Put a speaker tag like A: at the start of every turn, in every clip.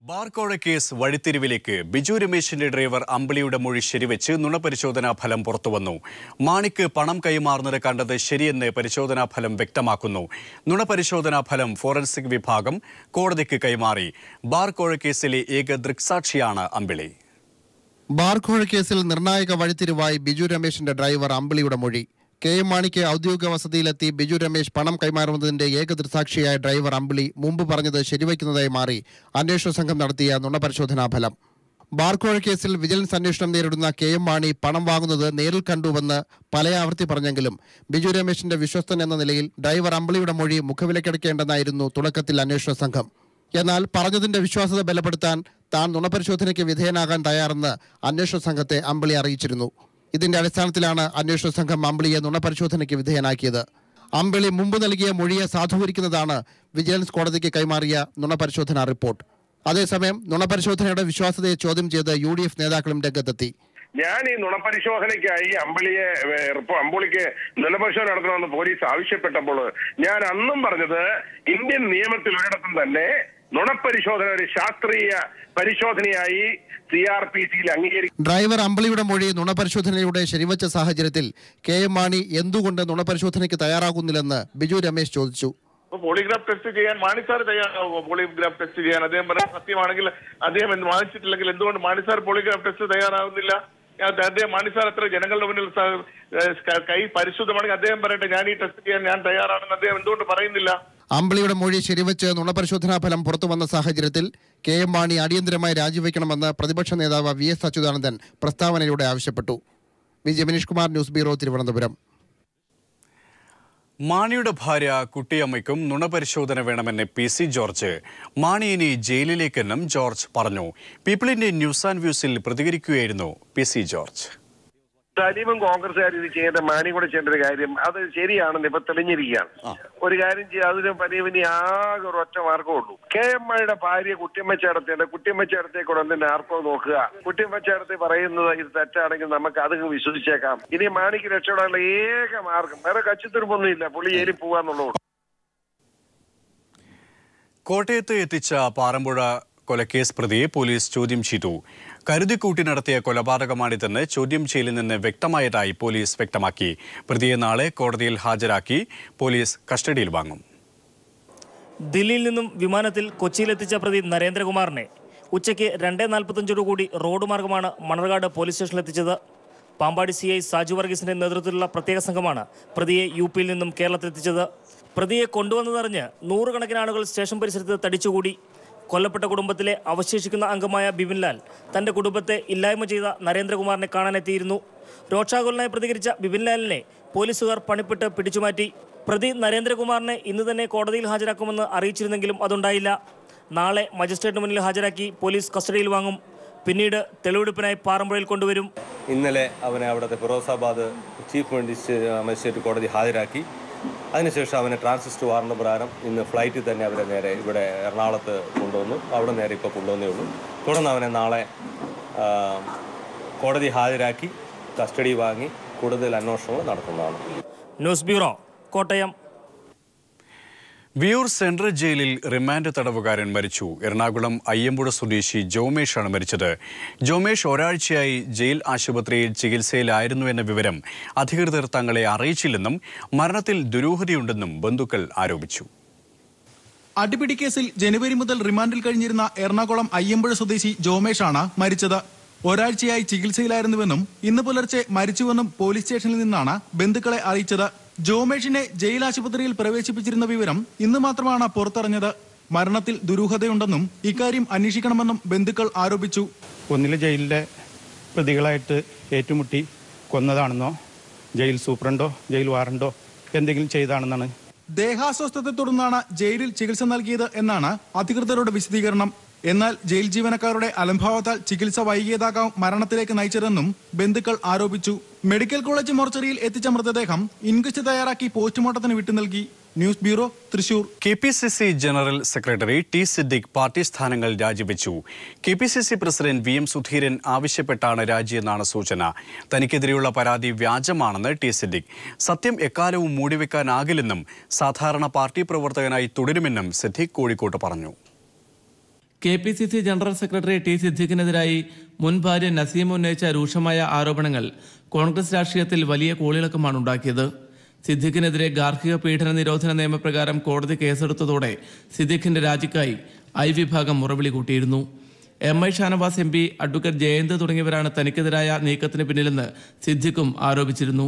A: ബാർക്കോഴ case വഴിത്തിരിവിലേക്ക് Biju രമേശിന്റെ driver അമ്പിളിയുടെ മൊഴി ശരിവെച്ച് നുണപരിശോധനാ ഫലം പുറത്തുവന്നു. മാണിക്ക് പണം കൈമാറുന്നത് കണ്ടത് ശരിയെന്ന് പരിശോധനാ ഫലം വ്യക്തമാക്കുന്നു. നുണപരിശോധനാ ഫലം ഫോറൻസിക് വിഭാഗം കോടതിക്ക് കൈമാറി. ബാർക്കോഴ കേസിലെ ഏക ദൃക്സാക്ഷിയാണ് അമ്പിളി.
B: ബാർക്കോഴ കേസിൽ നിർണായക വഴിത്തിരിവായി ബിജു രമേശിന്റെ ഡ്രൈവർ അമ്പിളിയുടെ മൊഴി. കെ.എം. മാണിക്ക് ഔദ്യോഗിക വസതിയിലെത്തി ബിജു രമേശ് പണം കൈമാറുന്നതിന്റെ ഏക ദൃക്സാക്ഷിയായ ഡ്രൈവർ അമ്പിളി മുമ്പ് പറഞ്ഞത് ശരിവയ്ക്കുന്നതായി മാറി അന്വേഷണ സംഘം നടത്തിയ നുണപരിശോധനാ ഫലം. ബാർക്കോഴ കേസിൽ വിജിലൻസ് അന്വേഷണം നേരിടുന്ന കെ.എം. മാണി പണം വാങ്ങുന്നത് നേരിൽ കണ്ടുവെന്ന് പലയാവർത്തി പറഞ്ഞെങ്കിലും ബിജു രമേശിന്റെ വിശ്വസ്തൻ എന്ന നിലയിൽ ഡ്രൈവർ അമ്പിളിയുടെ മൊഴി മുഖവിലക്കെടുക്കേണ്ടെന്നായിരുന്നു തുടക്കത്തിൽ അന്വേഷണ സംഘം. എന്നാൽ പറഞ്ഞതിന്റെ വിശ്വാസ്യത ബലപ്പെടുത്താൻ താൻ നുണപരിശോധനയ്ക്ക് വിധേയനാകാൻ തയ്യാറെന്ന് അന്വേഷണ സംഘത്തെ അമ്പിളി അറിയിച്ചിരുന്നു. ഇതിന്റെ അടിസ്ഥാനത്തിലാണ് അന്വേഷണ സംഘം അമ്പിളിയെ നുണപരിശോധനയ്ക്ക് വിധേയനാക്കിയത്. അമ്പിളി മുമ്പ് നൽകിയ മൊഴിയെ സാധൂകരിക്കുന്നതാണ് വിജിലൻസ് കോടതിക്ക് കൈമാറിയ നുണപരിശോധനാ റിപ്പോർട്ട്. അതേസമയം നുണപരിശോധനയുടെ വിശ്വാസ്യതയെ ചോദ്യം ചെയ്ത് UDF നേതാക്കളും രംഗത്തെത്തി.
C: ഞാൻ ഈ നുണപരിശോധനയ്ക്കായി അമ്പിളിക്ക് നുണപരിശോധന നടത്തണമെന്ന് പോലീസ് ആവശ്യപ്പെട്ടപ്പോൾ ഞാൻ അന്നും പറഞ്ഞത് ഇന്ത്യൻ നിയമത്തിൽ ഒരിടത്തും തന്നെ നുണപരിശോധന ഒരു ശാസ്ത്രീയ പരിശോധനയായി CRPC-യിൽ അംഗീകരിക്കും.
B: ഡ്രൈവർ അമ്പിളിയുടെ മൊഴി നുണപരിശോധനയുടെ ശരിവച്ച സാഹചര്യത്തിൽ കെ.എം. മാണി എന്തുകൊണ്ട് നുണപരിശോധനയ്ക്ക് തയ്യാറാകുന്നില്ലെന്ന് ബിജു രമേശ് ചോദിച്ചു.
D: പോളിഗ്രാഫ് ടെസ്റ്റ് ചെയ്യാൻ മാണി സാർ തയ്യാറാവുമോ? പോളിഗ്രാഫ് ടെസ്റ്റ് ചെയ്യാൻ അദ്ദേഹം പറഞ്ഞ സത്യമാണെങ്കിൽ അദ്ദേഹം വാങ്ങിച്ചിട്ടില്ലെങ്കിൽ എന്തുകൊണ്ട് മാണി സാർ പോളിഗ്രാഫ് ടെസ്റ്റ് തയ്യാറാവുന്നില്ല? അദ്ദേഹം മാണി സാർ എത്ര ജനങ്ങളുടെ മുന്നിൽ കൈ പരിശുദ്ധമാണെങ്കിൽ അദ്ദേഹം പറയട്ടെ, ഞാൻ ഈ ടെസ്റ്റ് ചെയ്യാൻ ഞാൻ തയ്യാറാണെന്ന് അദ്ദേഹം എന്തുകൊണ്ട് പറയുന്നില്ല?
B: അമ്പിളിയുടെ മൊഴി ശരിവച്ച് നുണപരിശോധനാ ഫലം പുറത്തുവന്ന സാഹചര്യത്തിൽ കെ.എം. മാണി അടിയന്തരമായി രാജിവെക്കണമെന്ന് പ്രതിപക്ഷ നേതാവ് VS അച്യുതാനന്ദൻ പ്രസ്താവനയിലൂടെ ആവശ്യപ്പെട്ടു. Vijay Kumar, news bureau, Thiruvananthapuram.
A: മാണിയുടെ ഭാര്യ കുട്ടിയമ്മയ്ക്കും നുണപരിശോധന വേണമെന്ന് PC ജോർജ്. മാണി ഇനി ജയിലിലേക്കെന്നും ജോർജ് പറഞ്ഞു. പീപ്പിളിന്റെ ന്യൂസ് ആൻഡ് വ്യൂസിൽ പ്രതികരിക്കുകയായിരുന്നു PC ജോർജ്.
C: സലീമും കോൺഗ്രസ്സുകാർ ഇത് ചെയ്യേണ്ട മാണി കൂടെ ചെയ്യേണ്ട ഒരു കാര്യം അത് ശരിയാണെന്ന് ഇപ്പൊ തെളിഞ്ഞിരിക്കുകയാണ്. ഒരു കാര്യം ചെയ്യുക, അതിന് പനി ആകെ ഒരു ഒറ്റ മാർഗമേ ഉള്ളൂ. KM മാണിയുടെ ഭാര്യ കുട്ടിയമ്മച്ചേടത്തേണ്ട കുട്ടിയമ്മച്ചേടത്തെ കൂടെ എന്തിന്റെ ആർക്കും നോക്കുക. കുട്ടിയമ്മച്ചേടത്തെ പറയുന്നത് ഇത് തെറ്റാണെങ്കിൽ നമുക്ക് അത് വിശ്വസിച്ചേക്കാം. ഇനി മാണിക്ക് രക്ഷപ്പെടാനുള്ള ഏക മാർഗം വേറെ കച്ചിത്തുരുമ്പൊന്നുമില്ല, പുള്ളി ജയിലിൽ പോവാന്നുള്ളൂ.
A: കോട്ടയത്ത് എത്തിച്ച പാറമ്പുഴ കൊലക്കേസ് പ്രതിയെ പോലീസ് ചോദ്യം ചെയ്തു. കരുതിക്കൂട്ടി നടത്തിയ കൊലപാതകമാണിതെന്ന് ചോദ്യം ചെയ്യലിൽ നിന്ന് വ്യക്തമായതായി പോലീസ് വ്യക്തമാക്കി. പ്രതിയെ നാളെ കോടതിയിൽ ഹാജരാക്കി പോലീസ് കസ്റ്റഡിയിൽ വാങ്ങും.
E: ദില്ലിയിൽ നിന്നും വിമാനത്തിൽ കൊച്ചിയിലെത്തിച്ച പ്രതി നരേന്ദ്രകുമാറിനെ ഉച്ചയ്ക്ക് 2:45 റോഡ് മാർഗമാണ് മണർകാട് പോലീസ് സ്റ്റേഷനിലെത്തിച്ചത്. പാമ്പാടി CI സാജു വർഗീസിന്റെ നേതൃത്വത്തിലുള്ള പ്രത്യേക സംഘമാണ് പ്രതിയെ UP-യിൽ നിന്നും കേരളത്തിലെത്തിച്ചത്. പ്രതിയെ കൊണ്ടുവന്നതറിഞ്ഞ് നൂറുകണക്കിന് ആളുകൾ സ്റ്റേഷൻ പരിസരത്ത് തടിച്ചുകൂടി. കൊല്ലപ്പെട്ട കുടുംബത്തിലെ അവശേഷിക്കുന്ന അംഗമായ ബിപിൻലാൽ തന്റെ കുടുംബത്തെ ഇല്ലായ്മ ചെയ്ത നരേന്ദ്രകുമാറിനെ കാണാനെത്തിയിരുന്നു. രോക്ഷാകുലനായി പ്രതികരിച്ച ബിപിൻലാലിനെ പോലീസുകാർ പണിപ്പെട്ട് പിടിച്ചുമാറ്റി. പ്രതി നരേന്ദ്രകുമാറിനെ ഇന്ന് തന്നെ കോടതിയിൽ ഹാജരാക്കുമെന്ന് അറിയിച്ചിരുന്നെങ്കിലും അതുണ്ടായില്ല. നാളെ മജിസ്ട്രേറ്റിന് മുന്നിൽ ഹാജരാക്കി പോലീസ് കസ്റ്റഡിയിൽ വാങ്ങും. പിന്നീട് തെളിവെടുപ്പിനായി പാറമ്പുഴയിൽ കൊണ്ടുവരും.
F: ഇന്നലെ അവനെ അവിടുത്തെ ഫിറോസാബാദ് ചീഫ് മജിസ്ട്രേറ്റ് കോടതി ഹാജരാക്കി. അതിനുശേഷം അവനെ ട്രാൻസിസ്റ്റ് വാറണ്ട് പ്രകാരം ഇന്ന് ഫ്ലൈറ്റിൽ തന്നെ അവരെ നേരെ ഇവിടെ എറണാകുളത്ത് കൊണ്ടുവന്നു. അവിടെ നേരെ ഇപ്പോൾ കൊണ്ടുവന്നേ ഉള്ളൂ. തുടർന്ന് അവനെ നാളെ കോടതി ഹാജരാക്കി കസ്റ്റഡി വാങ്ങി കൂടുതൽ അന്വേഷണങ്ങൾ നടത്തുന്നതാണ്.
E: News bureau, Kottayam.
A: Viyyur central ജയിലിൽ റിമാൻഡ് തടവുകാരൻ മരിച്ചു. എറണാകുളം അയ്യമ്പുഴ സ്വദേശി ജോമേഷാണ് മരിച്ചത്. ജോമേഷ് ഒരാഴ്ചയായി ജയിൽ ആശുപത്രിയിൽ ചികിത്സയിലായിരുന്നു എന്ന വിവരം അധികൃതർ തങ്ങളെ അറിയിച്ചില്ലെന്നും മരണത്തിൽ ദുരൂഹതയുണ്ടെന്നും ബന്ധുക്കൾ ആരോപിച്ചു.
G: അടിപിടി കേസിൽ ജനുവരി മുതൽ റിമാൻഡിൽ കഴിഞ്ഞിരുന്ന എറണാകുളം അയ്യമ്പുഴ സ്വദേശി ജോമേഷാണ് മരിച്ചത്. ഒരാഴ്ചയായി ചികിത്സയിലായിരുന്നുവെന്നും ഇന്ന് പുലർച്ചെ മരിച്ചുവെന്നും പോലീസ് സ്റ്റേഷനിൽ നിന്നാണ് ബന്ധുക്കളെ അറിയിച്ചത്. ജോമേഷിനെ ജയിൽ ആശുപത്രിയിൽ പ്രവേശിപ്പിച്ചിരുന്ന വിവരം ഇന്ന് മാത്രമാണ് പുറത്തറിഞ്ഞത്. മരണത്തിൽ ദുരൂഹതയുണ്ടെന്നും ഇക്കാര്യം അന്വേഷിക്കണമെന്നും ബന്ധുക്കൾ ആരോപിച്ചു.
H: ഒന്നിലെ ജയിലിലെ പ്രതികളായിട്ട് ഏറ്റുമുട്ടി കൊന്നതാണെന്നോ ജയിൽ സൂപ്രണ്ടോ ജയിൽ വാറണ്ടോ എന്തെങ്കിലും ചെയ്താണെന്നാണ്.
G: ദേഹാസ്വസ്ഥത്തെ തുടർന്നാണ് ജയിലിൽ ചികിത്സ നൽകിയത് എന്നാണ് അധികൃതരുടെ വിശദീകരണം. എന്നാൽ ജയിൽ ജീവനക്കാരുടെ അലംഭാവത്താൽ ചികിത്സ വൈകിയതാകാം മരണത്തിലേക്ക് നയിച്ചതെന്നും ബന്ധുക്കൾ ആരോപിച്ചു. മെഡിക്കൽ കോളേജ് മോർച്ചറിയിൽ എത്തിച്ച മൃതദേഹം ഇൻക്വസ്റ്റ് തയ്യാറാക്കി പോസ്റ്റ്മോർട്ടത്തിന് വിട്ടു നൽകി. News bureau, Thrissur.
A: KPCC general secretary T. Siddique party സ്ഥാനങ്ങൾ രാജിവെച്ചു. KPCC പ്രസിഡന്റ് VM സുധീരൻ ആവശ്യപ്പെട്ടാണ് രാജിയെന്നാണ് സൂചന. തനിക്കെതിരെയുള്ള പരാതി വ്യാജമാണെന്ന് T. സിദ്ദിഖ്. സത്യം എക്കാലവും മൂടിവെക്കാനാകില്ലെന്നും സാധാരണ പാർട്ടി പ്രവർത്തകനായി തുടരുമെന്നും സിദ്ദിഖ് കോഴിക്കോട്ട് പറഞ്ഞു.
I: KPCC ജനറൽ സെക്രട്ടറി ടി സിദ്ദിഖിനെതിരായി മുൻ ഭാര്യ നസീമ ഉന്നയിച്ച രൂക്ഷമായ ആരോപണങ്ങൾ കോൺഗ്രസ് രാഷ്ട്രീയത്തിൽ വലിയ കോളിളക്കമാണ് ഉണ്ടാക്കിയത്. സിദ്ദിഖിനെതിരെ ഗാർഹിക പീഡന നിരോധന നിയമപ്രകാരം കോടതി കേസെടുത്തതോടെ സിദ്ദിഖിന്റെ രാജിക്കായി ഐ വിഭാഗം മുറവിളി കൂട്ടിയിരുന്നു. MI Shanavas MP, advocate Jayant തുടങ്ങിയവരാണ് തനിക്കെതിരായ നീക്കത്തിന് പിന്നിലെന്ന് സിദ്ദിഖും ആരോപിച്ചിരുന്നു.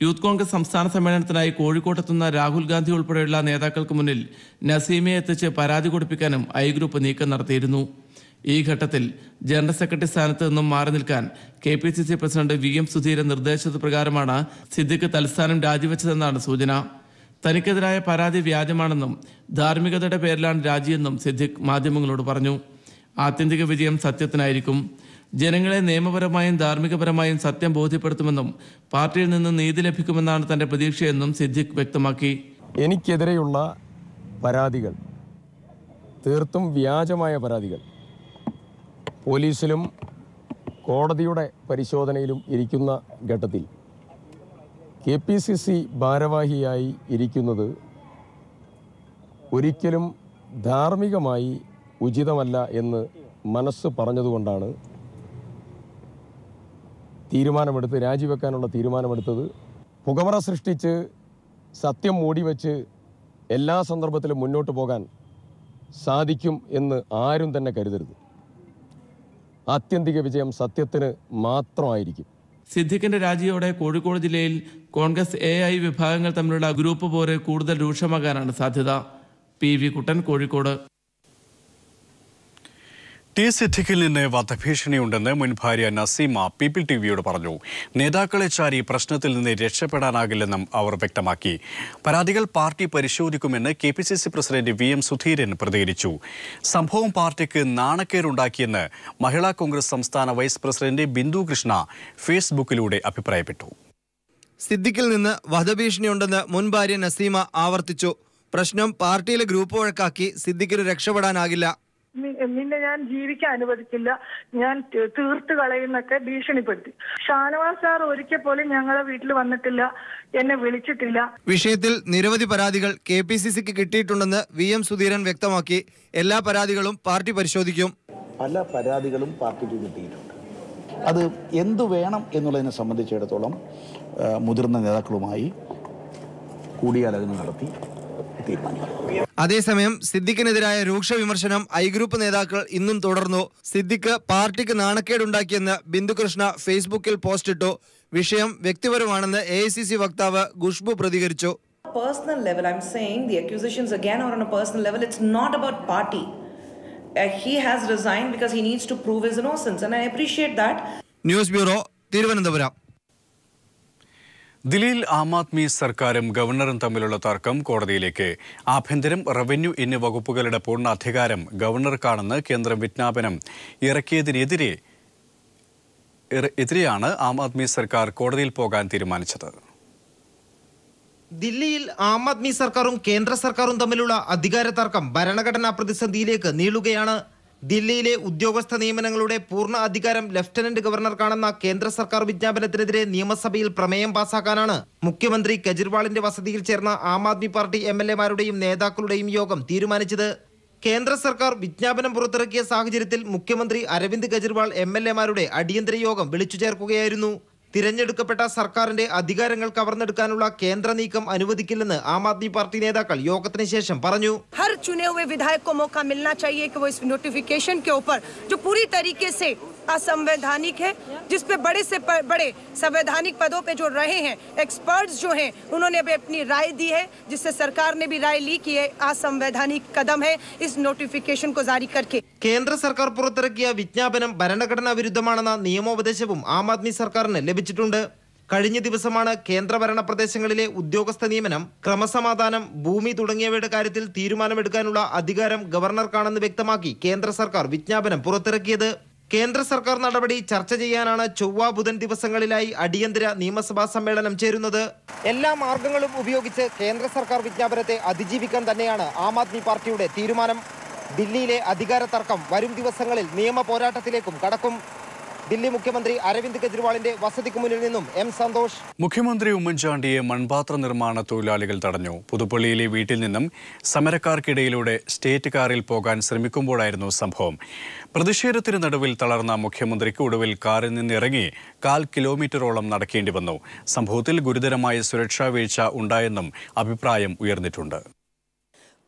I: യൂത്ത് കോൺഗ്രസ് സംസ്ഥാന സമ്മേളനത്തിനായി കോഴിക്കോട്ടെത്തുന്ന രാഹുൽ ഗാന്ധി ഉൾപ്പെടെയുള്ള നേതാക്കൾക്ക് മുന്നിൽ നസീമയെ എത്തിച്ച് പരാതി കൊടുപ്പിക്കാനും ഐ ഗ്രൂപ്പ് നീക്കം നടത്തിയിരുന്നു. ഈ ഘട്ടത്തിൽ ജനറൽ സെക്രട്ടറി സ്ഥാനത്ത് നിന്നും മാറി നിൽക്കാൻ KPCC പ്രസിഡന്റ് VM സുധീരൻ നിർദ്ദേശിച്ചത് പ്രകാരമാണ് സിദ്ദിഖ് തൽസ്ഥാനം രാജിവെച്ചതെന്നാണ് സൂചന. തനിക്കെതിരായ പരാതി വ്യാജമാണെന്നും ധാർമ്മികതയുടെ പേരിലാണ് രാജിയെന്നും സിദ്ദിഖ് മാധ്യമങ്ങളോട് പറഞ്ഞു. ആത്യന്തിക വിജയം സത്യത്തിനായിരിക്കും. ജനങ്ങളെ നിയമപരമായും ധാർമ്മികപരമായും സത്യം ബോധ്യപ്പെടുത്തുമെന്നും പാർട്ടിയിൽ നിന്ന് നീതി ലഭിക്കുമെന്നാണ് തന്റെ പ്രതീക്ഷയെന്നും സിദ്ദിഖ് വ്യക്തമാക്കി.
J: എനിക്കെതിരെയുള്ള പരാതികൾ തീർത്തും വ്യാജമായ പരാതികൾ പോലീസിലും കോടതിയുടെ പരിശോധനയിലും ഇരിക്കുന്ന ഘട്ടത്തിൽ KPCC ഭാരവാഹിയായി ഇരിക്കുന്നത് ഒരിക്കലും ധാർമ്മികമായി ഉചിതമല്ല എന്ന് മനസ്സ് പറഞ്ഞതുകൊണ്ടാണ് രാജിവെക്കാനുള്ള തീരുമാനമെടുത്തത്. പുകമറ സൃഷ്ടിച്ച് സത്യം മൂടിവെച്ച് എല്ലാ സന്ദർഭത്തിലും മുന്നോട്ട് പോകാൻ സാധിക്കും എന്ന് ആരും തന്നെ കരുതരുത്. ആത്യന്തിക വിജയം സത്യത്തിന് മാത്രമായിരിക്കും.
I: സിദ്ദിഖിന്റെ രാജിയോടെ കോഴിക്കോട് ജില്ലയിൽ കോൺഗ്രസ് AI വിഭാഗങ്ങൾ തമ്മിലുള്ള ഗ്രൂപ്പ് പോര് കൂടുതൽ രൂക്ഷമാകാനാണ് സാധ്യത. PV കുട്ടൻ, കോഴിക്കോട്.
A: ടി സിദ്ദിഖിൽ നിന്ന് വധഭീഷണിയുണ്ടെന്ന് മുൻ ഭാര്യ നസീമ പീപ്പിൾ TVയോട് പറഞ്ഞു. നേതാക്കളെ ചാരി പ്രശ്നത്തിൽ നിന്ന് രക്ഷപ്പെടാനാകില്ലെന്നും അവർ വ്യക്തമാക്കി. പരാതികൾ പാർട്ടി പരിശോധിക്കുമെന്ന് KPCC പ്രസിഡന്റ് VM സുധീരൻ പ്രതികരിച്ചു. സംഭവം പാർട്ടിക്ക് നാണക്കേടുണ്ടാക്കിയെന്ന് മഹിളാ കോൺഗ്രസ് സംസ്ഥാന വൈസ് പ്രസിഡന്റ് ബിന്ദു കൃഷ്ണ ഫേസ്ബുക്കിലൂടെ അഭിപ്രായപ്പെട്ടു.
K: സിദ്ദിഖിൽ നിന്ന് വധഭീഷണിയുണ്ടെന്ന് മുൻ ഭാര്യ നസീമ ആവർത്തിച്ചു. പ്രശ്നം പാർട്ടിയിലെ ഗ്രൂപ്പ് വഴക്കാക്കി സിദ്ദിഖിന് രക്ഷപ്പെടാനാകില്ല.
L: നിന്നെ ഞാൻ ജീവിക്കാൻ അനുവദിക്കില്ല, ഞാൻ തീർത്ത് കളയുന്നൊക്കെ ഭീഷണിപ്പെടുത്തി. ഷാനവാസ് സാർ ഒരിക്കൽ പോലും ഞങ്ങളുടെ വീട്ടിൽ വന്നിട്ടില്ല, എന്നെ വിളിച്ചിട്ടില്ല.
K: വിഷയത്തിൽ നിരവധി പരാതികൾ KPCCക്ക് കിട്ടിയിട്ടുണ്ടെന്ന് VM സുധീരൻ വ്യക്തമാക്കി. എല്ലാ പരാതികളും പാർട്ടി പരിശോധിക്കും.
M: പല പരാതികളും പാർട്ടിക്ക് കിട്ടിയിട്ടുണ്ട്. അത് എന്തു വേണം എന്നുള്ളതിനെ സംബന്ധിച്ചിടത്തോളം മുതിർന്ന നേതാക്കളുമായി കൂടിയാലോചന നടത്തി തീരുമാനിക്കും.
K: അതേസമയം സിദ്ദിഖിനെതിരായ രൂക്ഷ വിമർശനം ഐ ഗ്രൂപ്പ് നേതാക്കൾ ഇന്നും തുടർന്നു. സിദ്ദിഖ് പാർട്ടിക്ക് നാണക്കേടുണ്ടാക്കിയെന്ന് ബിന്ദുകൃഷ്ണ ഫേസ്ബുക്കിൽ പോസ്റ്റിട്ടു. വിഷയം വ്യക്തിപരമാണെന്ന് AICC വക്താവ് ഖുഷ്ബു പ്രതികരിച്ചു.
N: Personal level, I'm saying the accusations again are on a personal level. It's not about party. He has resigned because he needs to prove his innocence, and I appreciate that.
K: News bureau, Thiruvananthapuram.
A: ദില്ലിയിൽ ആം ആദ്മി സർക്കാരും ഗവർണറും തമ്മിലുള്ള തർക്കം കോടതിയിലേക്ക്. ആഭ്യന്തരം, revenue എന്നീ വകുപ്പുകളുടെ പൂർണ്ണ അധികാരം ഗവർണർക്കാണെന്ന് കേന്ദ്രം വിജ്ഞാപനം ഇറക്കിയതിനെതിരെയാണ് ആം ആദ്മി സർക്കാർ കോടതിയിൽ പോകാൻ തീരുമാനിച്ചത്.
K: ദില്ലിയിൽ ആം ആദ്മി സർക്കാരും കേന്ദ്ര സർക്കാരും തമ്മിലുള്ള അധികാര തർക്കം ഭരണഘടനാ പ്രതിസന്ധിയിലേക്ക് നീളുകയാണ്. ദില്ലിയിലെ ഉദ്യോഗസ്ഥ നിയമനങ്ങളുടെ പൂർണ്ണ അധികാരം ലഫ്റ്റനന്റ് ഗവർണർക്കാണെന്ന കേന്ദ്ര സർക്കാർ വിജ്ഞാപനത്തിനെതിരെ നിയമസഭയിൽ പ്രമേയം പാസാക്കാനാണ് മുഖ്യമന്ത്രി കെജ്രിവാളിന്റെ വസതിയിൽ ചേർന്ന ആം ആദ്മി പാർട്ടി MLA-മാരുടെയും നേതാക്കളുടെയും യോഗം തീരുമാനിച്ചത്. കേന്ദ്ര സർക്കാർ വിജ്ഞാപനം പുറത്തിറക്കിയ സാഹചര്യത്തിൽ മുഖ്യമന്ത്രി അരവിന്ദ് കെജ്രിവാൾ MLA-മാരുടെ അടിയന്തര യോഗം വിളിച്ചു ചേർക്കുകയായിരുന്നു. തിരഞ്ഞെടുക്കപ്പെട്ട സർക്കാരിന്റെ അധികാരങ്ങൾ കവർന്നെടുക്കാനുള്ള കേന്ദ്ര നീക്കം അനുവദിക്കില്ലെന്ന് ആം ആദ്മി പാർട്ടി നേതാക്കൾ യോഗത്തിന് ശേഷം പറഞ്ഞു.
O: हर चुने हुए विधायक को मौका मिलना चाहिए कि वो इस नोटिफिकेशन के ऊपर जो पूरी तरीके से असंवैधानिक है, जिसपे बड़े से बड़े संवैधानिक पदों पे जो रहे हैं एक्सपर्ट्स जो हैं, उन्होंने भी अपनी राय दी है, जिससे सरकार ने भी राय ली कि ये असंवैधानिक कदम है इस नोटिफिकेशन को जारी करके.
K: കേന്ദ്ര സർക്കാർ പുറത്തിറക്കിയ വിജ്ഞാപനം ഭരണഘടനാ വിരുദ്ധമാണെന്ന നിയമോപദേശവും ആം ആദ്മി സർക്കാരിന് ലഭിച്ചിട്ടുണ്ട്. കഴിഞ്ഞ ദിവസമാണ് കേന്ദ്രഭരണ പ്രദേശങ്ങളിലെ ഉദ്യോഗസ്ഥ നിയമനം, ക്രമസമാധാനം, ഭൂമി തുടങ്ങിയവയുടെ കാര്യത്തിൽ തീരുമാനമെടുക്കാനുള്ള അധികാരം ഗവർണർക്കാണെന്ന് വ്യക്തമാക്കി കേന്ദ്ര സർക്കാർ വിജ്ഞാപനം പുറത്തിറക്കിയത്. കേന്ദ്ര സർക്കാർ നടപടി ചർച്ച ചെയ്യാനാണ് ചൊവ്വ, ബുധൻ ദിവസങ്ങളിലായി അടിയന്തര നിയമസഭാ സമ്മേളനം ചേരുന്നത്. എല്ലാ മാർഗങ്ങളും ഉപയോഗിച്ച് കേന്ദ്ര സർക്കാർ വിജ്ഞാപനത്തെ അതിജീവിക്കാൻ തന്നെയാണ് ആം ആദ്മി പാർട്ടിയുടെ തീരുമാനം. ദില്ലിയിലെ അധികാര തർക്കം വരും ദിവസങ്ങളിൽ നിയമ പോരാട്ടത്തിലേക്കും കടക്കും. ദില്ലി മുഖ്യമന്ത്രി അരവിന്ദ് കെജ്രിവാളിന്റെ വസതിക്ക് മുന്നിൽ നിന്നും എം സന്തോഷ്.
A: മുഖ്യമന്ത്രി ഉമ്മൻചാണ്ടിയെ മൺപാത്ര നിർമ്മാണ തൊഴിലാളികൾ തടഞ്ഞു. പുതുപ്പള്ളിയിലെ വീട്ടിൽ നിന്നും സമരക്കാർക്കിടയിലൂടെ സ്റ്റേറ്റ് കാറിൽ പോകാൻ ശ്രമിക്കുമ്പോഴായിരുന്നു സംഭവം. പ്രതിഷേധത്തിന് നടുവിൽ തളർന്ന മുഖ്യമന്ത്രിക്ക് ഒടുവിൽ കാറിൽ നിന്നിറങ്ങി 1/4 കിലോമീറ്ററോളം നടക്കേണ്ടി വന്നു. സംഭവത്തിൽ ഗുരുതരമായ സുരക്ഷാ വീഴ്ച ഉണ്ടായെന്നും അഭിപ്രായം ഉയർന്നിട്ടുണ്ട്.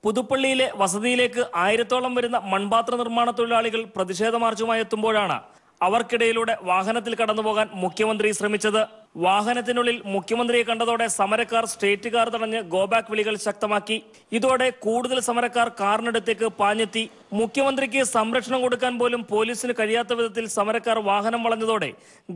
E: പുതുപ്പള്ളിയിലെ വസതിയിലേക്ക് 1000-ഓളം വരുന്ന മൺപാത്ര നിർമ്മാണ തൊഴിലാളികൾ പ്രതിഷേധ മാർച്ചുമായി എത്തുമ്പോഴാണ് അവർക്കിടയിലൂടെ വാഹനത്തിൽ കടന്നുപോകാൻ മുഖ്യമന്ത്രി ശ്രമിച്ചത്. വാഹനത്തിനുള്ളിൽ മുഖ്യമന്ത്രിയെ കണ്ടതോടെ സമരക്കാർ സ്റ്റേറ്റ് കാർ തടഞ്ഞ് ഗോബാക്ക് വിളികൾ ശക്തമാക്കി. ഇതോടെ കൂടുതൽ സമരക്കാർ കാറിനടുത്തേക്ക് പാഞ്ഞെത്തി. മുഖ്യമന്ത്രിക്ക് സംരക്ഷണം കൊടുക്കാൻ പോലും പോലീസിന് കഴിയാത്ത വിധത്തിൽ സമരക്കാർ വാഹനം വളഞ്ഞതോടെ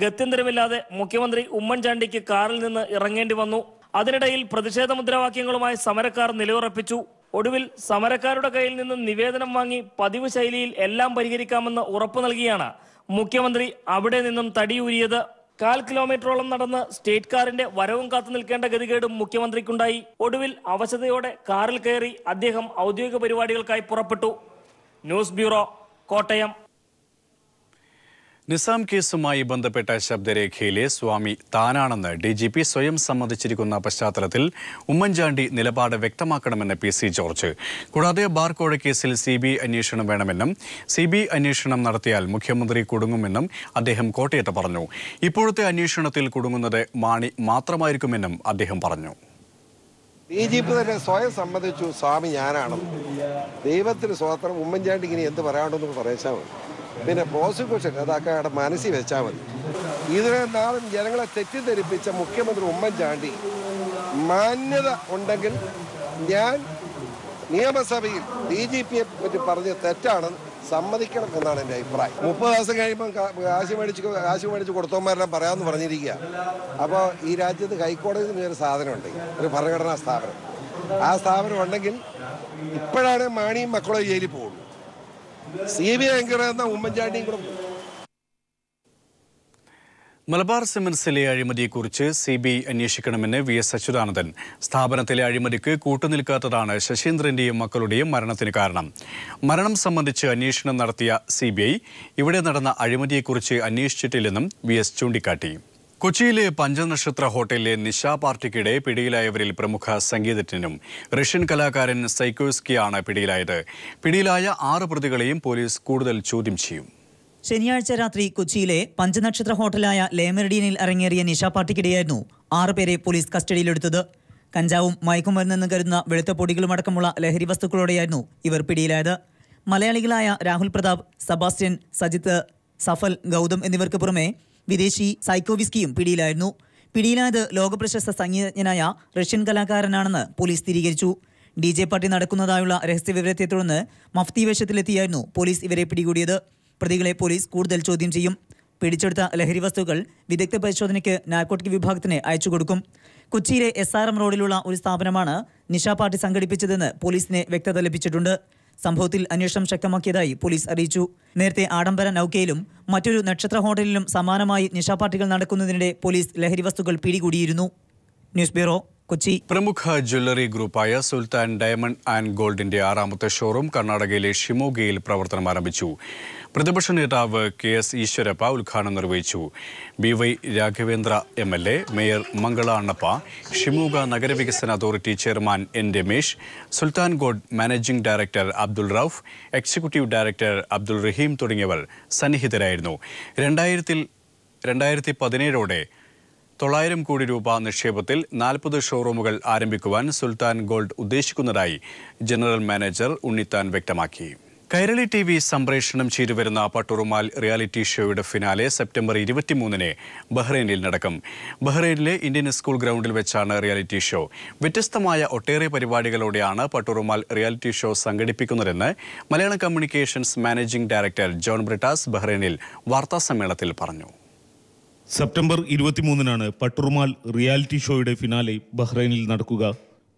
E: ഗത്യന്തരമില്ലാതെ മുഖ്യമന്ത്രി ഉമ്മൻചാണ്ടിക്ക് കാറിൽ നിന്ന് ഇറങ്ങേണ്ടി വന്നു. അതിനിടയിൽ പ്രതിഷേധ മുദ്രാവാക്യങ്ങളുമായി സമരക്കാർ നിലയുറപ്പിച്ചു. ഒടുവിൽ സമരക്കാരുടെ കയ്യിൽ നിന്ന് നിവേദനം വാങ്ങി പതിവ് ശൈലിയിൽ എല്ലാം പരിഹരിക്കാമെന്ന് ഉറപ്പു നൽകിയാണ് മുഖ്യമന്ത്രി അവിടെ നിന്നും തടിയൂരിയത്. 1/4 കിലോമീറ്ററോളം നടന്ന് സ്റ്റേറ്റ് കാറിന്റെ വരവും കാത്തു നിൽക്കേണ്ട ഗതികേടും മുഖ്യമന്ത്രിക്കുണ്ടായി. ഒടുവിൽ അവശതയോടെ കാറിൽ കയറി അദ്ദേഹം ഔദ്യോഗിക പരിപാടികൾക്കായി പുറപ്പെട്ടു. News bureau, Kottayam.
A: നിസാം കേസുമായി ബന്ധപ്പെട്ട ശബ്ദരേഖയിലെ സ്വാമി താനാണെന്ന് DGP സ്വയം സമ്മതിച്ചിരിക്കുന്ന പശ്ചാത്തലത്തിൽ ഉമ്മൻചാണ്ടി നിലപാട് വ്യക്തമാക്കണമെന്ന് PC ജോർജ്. കൂടാതെ ബാർക്കോഴ കേസിൽ CBI അന്വേഷണം വേണമെന്നും CBI അന്വേഷണം നടത്തിയാൽ മുഖ്യമന്ത്രി കുടുങ്ങുമെന്നും അദ്ദേഹം കോട്ടയത്ത് പറഞ്ഞു. ഇപ്പോഴത്തെ അന്വേഷണത്തിൽ കുടുങ്ങുന്നത് മാണി മാത്രമായിരിക്കുമെന്നും അദ്ദേഹം പറഞ്ഞു.
P: DGP തന്നെ സ്വയം സമ്മതിച്ചു സ്വാമി ഞാനാണെന്ന്. ദൈവത്തിന് സ്വതന്ത്രം. ഉമ്മൻചാണ്ടിക്ക് ഇനി എന്ത് പറയാണ്ടെന്ന് പറയിച്ചാൽ മതി. പിന്നെ പ്രോസിക്യൂഷൻ അതൊക്കെ അവിടെ മനസ്സിൽ വെച്ചാൽ മതി. ഇത്രയും നാളും ജനങ്ങളെ തെറ്റിദ്ധരിപ്പിച്ച മുഖ്യമന്ത്രി ഉമ്മൻചാണ്ടി മാന്യത ഉണ്ടെങ്കിൽ ഞാൻ നിയമസഭയിൽ DGPയെ പറ്റി പറഞ്ഞ് തെറ്റാണെന്ന് സമ്മതിക്കണം എന്നാണ് എൻ്റെ അഭിപ്രായം. 30 ദിവസം കഴിയുമ്പോൾ കാശ് മേടിച്ച് കൊടുത്തവന്മാരെല്ലാം പറയാമെന്ന് പറഞ്ഞിരിക്കുക. അപ്പോൾ ഈ രാജ്യത്ത് ഹൈക്കോടതിയിൽ നിന്ന് ഒരു സാധനമുണ്ട്, ഒരു ഭരണഘടനാ സ്ഥാപനം. ആ സ്ഥാപനം ഉണ്ടെങ്കിൽ ഇപ്പോഴാണ് മാണിയും മക്കളും ജയിലിൽ പോകുള്ളൂ. CBI എൻക്വയറി എന്ന ഉമ്മൻചാണ്ടിയും കൂടെ പോകും.
A: മലബാർ സിമന്റ്സിലെ അഴിമതിയെക്കുറിച്ച് CBI അന്വേഷിക്കണമെന്ന് VS അച്യുതാനന്ദൻ. സ്ഥാപനത്തിലെ അഴിമതിക്ക് കൂട്ടുനിൽക്കാത്തതാണ് ശശീന്ദ്രന്റെയും മക്കളുടെയും മരണത്തിന് കാരണം. മരണം സംബന്ധിച്ച് അന്വേഷണം നടത്തിയ CBI ഇവിടെ നടന്ന അഴിമതിയെക്കുറിച്ച് അന്വേഷിച്ചിട്ടില്ലെന്നും VS ചൂണ്ടിക്കാട്ടി. കൊച്ചിയിലെ പഞ്ചനക്ഷത്ര ഹോട്ടലിലെ നിശാ പാർട്ടിക്കിടെ പിടിയിലായവരിൽ പ്രമുഖ സംഗീതജ്ഞനും റഷ്യൻ കലാകാരൻ സൈക്കോസ്കിയാണ് പിടിയിലായത്. പിടിയിലായ 6 പ്രതികളെയും പോലീസ് കൂടുതൽ ചോദ്യം ചെയ്യും.
Q: ശനിയാഴ്ച രാത്രി കൊച്ചിയിലെ പഞ്ചനക്ഷത്ര ഹോട്ടലായ ലേമെറിഡിയനിൽ അരങ്ങേറിയ നിശാ പാർട്ടിക്കിടെയായിരുന്നു 6 പേരെ പോലീസ് കസ്റ്റഡിയിലെടുത്തത്. കഞ്ചാവും മയക്കുമരുന്നെന്ന് കരുതുന്ന വെളുത്ത പൊടികളുമടക്കമുള്ള ലഹരി വസ്തുക്കളോടെയായിരുന്നു ഇവർ പിടിയിലായത്. മലയാളികളായ രാഹുൽ പ്രതാപ്, സെബാസ്റ്റ്യൻ, സജിത്ത്, സഫൽ, ഗൗതം എന്നിവർക്ക് പുറമെ വിദേശി സൈക്കോവിസ്കിയും പിടിയിലായിരുന്നു. പിടിയിലായത് ലോകപ്രശസ്ത സംഗീതജ്ഞനായ റഷ്യൻ കലാകാരനാണെന്ന് പോലീസ് സ്ഥിരീകരിച്ചു. DJ പാർട്ടി നടക്കുന്നതായുള്ള രഹസ്യവിവരത്തെ തുടർന്ന് മഫ്തി വേഷത്തിലെത്തിയായിരുന്നു പോലീസ് ഇവരെ പിടികൂടിയത്. പ്രതികളെ പോലീസ് കൂടുതൽ ചോദ്യം ചെയ്യും. പിടിച്ചെടുത്ത ലഹരി വസ്തുക്കൾ വിദഗ്ധ പരിശോധനയ്ക്ക് നാർക്കോട്ടിക് വിഭാഗത്തിന് അയച്ചുകൊടുക്കും. കൊച്ചിയിലെ SRM റോഡിലുള്ള ഒരു സ്ഥാപനമാണ് നിശാ പാർട്ടി സംഘടിപ്പിച്ചതെന്ന് പോലീസിനെ വ്യക്തത ലഭിച്ചിട്ടുണ്ട്. സംഭവത്തിൽ അന്വേഷണം ശക്തമാക്കിയതായി പോലീസ് അറിയിച്ചു. നേരത്തെ ആഡംബര നൌക്കയിലും മറ്റൊരു നക്ഷത്ര ഹോട്ടലിലും സമാനമായി നിശാ പാർട്ടികൾ നടക്കുന്നതിനിടെ പോലീസ് ലഹരി വസ്തുക്കൾ പിടികൂടിയിരുന്നു. News bureau, Kochi.
A: പ്രമുഖ ജ്വല്ലറി ഗ്രൂപ്പായ സുൽത്താൻ ഡയമണ്ട് ആൻഡ് ഗോൾഡിന്റെ 6ാമത്തെ ഷോറൂം കർണാടകയിലെ ഷിമോഗയിൽ പ്രവർത്തനം ആരംഭിച്ചു. പ്രതിപക്ഷ നേതാവ് KS ഈശ്വരപ്പ ഉദ്ഘാടനം നിർവഹിച്ചു. BY Raghavendra MLA, mayor Mangala Annappa, Shimoga നഗരവികസന authority chairman N Ramesh, Sultan gold managing director Abdul Rauf, executive director Abdul Rahim തുടങ്ങിയവർ സന്നിഹിതരായിരുന്നു. 2017ഓടെ 900 കോടി രൂപ നിക്ഷേപത്തിൽ 40 ഷോറൂമുകൾ ആരംഭിക്കുവാൻ സുൽത്താൻ ഗോൾഡ് ഉദ്ദേശിക്കുന്നതായി ജനറൽ മാനേജർ ഉണ്ണിത്താൻ വ്യക്തമാക്കി. കൈരളി TV സംപ്രേഷണം ചെയ്തുവരുന്ന പട്ടുറുമാൽ റിയാലിറ്റി ഷോയുടെ ഫിനാലെ സെപ്റ്റംബർ 23-ന് ബഹ്റൈനിൽ നടക്കും. ബഹ്റൈനിലെ ഇന്ത്യൻ സ്കൂൾ ഗ്രൗണ്ടിൽ വെച്ചാണ് റിയാലിറ്റി ഷോ. വ്യത്യസ്തമായ ഒട്ടേറെ പരിപാടികളോടെയാണ് പട്ടുറുമാൽ റിയാലിറ്റി ഷോ സംഘടിപ്പിക്കുന്നതെന്ന് Malayalam communications managing director John Brittas ബഹ്റൈനിൽ വാർത്താസമ്മേളനത്തിൽ പറഞ്ഞു.
R: സെപ്റ്റംബർ 23-നാണ് പട്ടുറുമാൽ റിയാലിറ്റി ഷോയുടെ ഫിനാലെ ബഹ്റൈനിൽ നടക്കുക.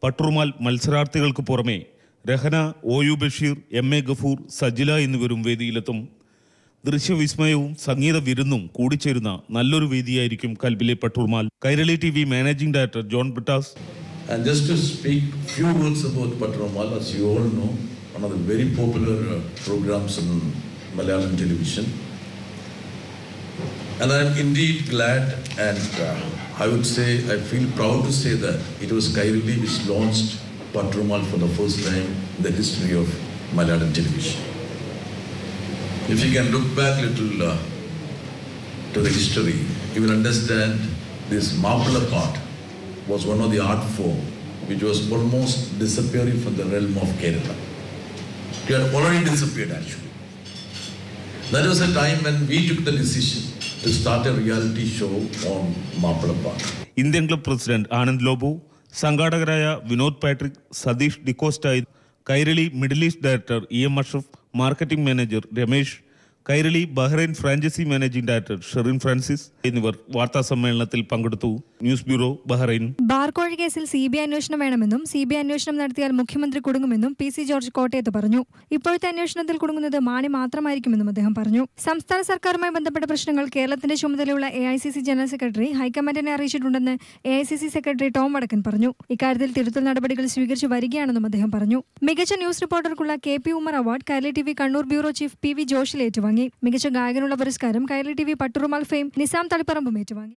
R: പട്ടുറുമാൽ മത്സരാർത്ഥികൾക്ക് പുറമെ രഹന, OU ബഷീർ, MA ഗഫൂർ, സജില എന്നിവരും വേദിയിലെത്തും. ദൃശ്യവിസ്മയവും സംഗീത വിരുന്നും കൂടിച്ചേരുന്ന നല്ലൊരു വേദിയായിരിക്കും കൽബിലെ Patturumal. Kairali TV managing director John Brittas.
S: And just to speak few words about Patrumal, as you all know, one of the very popular programs in Malayalam television. And I am indeed glad and I would say, I feel proud to say that it was Kairali which launched Patrumal for the first time in the history of Malayalam television. If you can look back a little to the history, you will understand this Mapala part was one of the art form which was almost disappearing from the realm of Kerala. It had already disappeared actually. That was a time when we took the decision to start a reality show on Mapala part.
R: Indian club president Anand Lobo, സംഘാടകരായ Vinod Patrick, Satheesh D'Costa, Kairali middle east director EM Ashraf, marketing manager Ramesh, Kairali Bahrain franchise managing director Sherin Francis എന്നിവർ വാർത്താ സമ്മേളനത്തിൽ പങ്കെടുത്തു. News bureau, Bahrain.
T: ബാർകോഴ കേസിൽ CBI അന്വേഷണം വേണമെന്നും CBI അന്വേഷണം നടത്തിയാൽ മുഖ്യമന്ത്രി കുടുങ്ങുമെന്നും PC ജോർജ് കോട്ടയത്ത് പറഞ്ഞു. ഇപ്പോഴത്തെ അന്വേഷണത്തിൽ കുടുങ്ങുന്നത് മാണി മാത്രമായിരിക്കുമെന്നും അദ്ദേഹം പറഞ്ഞു. സംസ്ഥാന സർക്കാരുമായി ബന്ധപ്പെട്ട പ്രശ്നങ്ങൾ കേരളത്തിന്റെ ചുമതലയുള്ള AICC ജനറൽ സെക്രട്ടറി ഹൈക്കമാൻഡിനെ അറിയിച്ചിട്ടുണ്ടെന്ന് AICC സെക്രട്ടറി ടോം വടക്കൻ പറഞ്ഞു. ഇക്കാര്യത്തിൽ തിരുത്തൽ നടപടികൾ സ്വീകരിച്ചു വരികയാണെന്നും അദ്ദേഹം പറഞ്ഞു. മികച്ച ന്യൂസ് റിപ്പോർട്ടർക്കുള്ള KP Umar award Kairali TV Kannur bureau chief PV Joshil ഏറ്റുവാങ്ങി. മികച്ച ഗായകനുള്ള പുരസ്കാരം കൈരളി TV പട്ടുറുമാൽ ഫെയിം നിസാം തളിപ്പറമ്പും ഏറ്റുവാങ്ങി.